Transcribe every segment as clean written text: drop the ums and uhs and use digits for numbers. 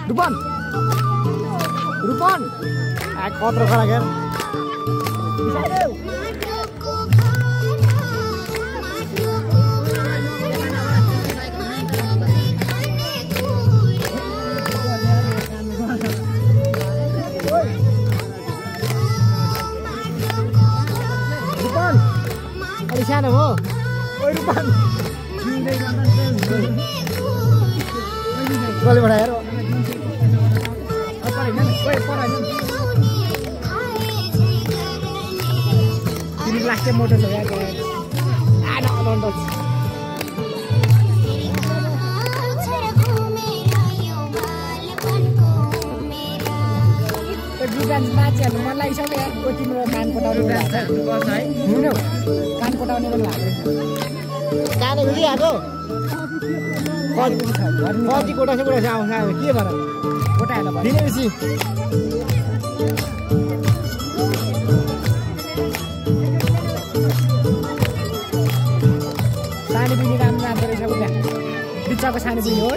Rupan. Rupan. Kotor kala kan. Bisa deh. Rupan. Ada siapa mo? Oi Rupan. Boleh berayar. Apa ini? Oi, apa ini? Ini plastik model ya guys. Ada nonton. Bukan baca, मलाई सब यारको तिम्रो कान पटाउने गर्छ है हुनु कान पटाउने पनि लाग्यो कान उडिहाल्यो कति कोटा छ आउँछ के भएर कोटाहरु दिनेपछि सानी पनि राम्रो राम्रो रहेछ उता बिचको सानी पनि हो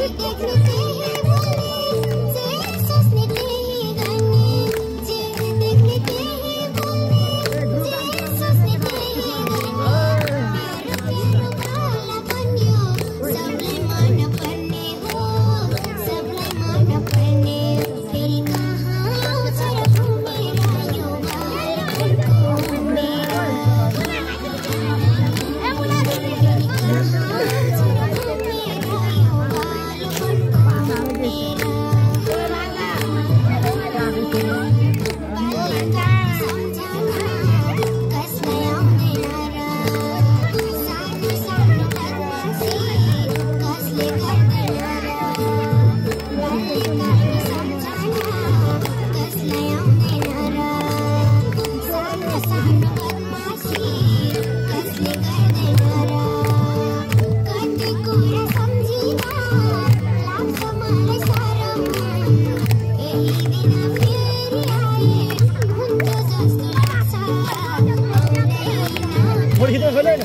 Boleh kita boleh.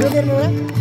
Video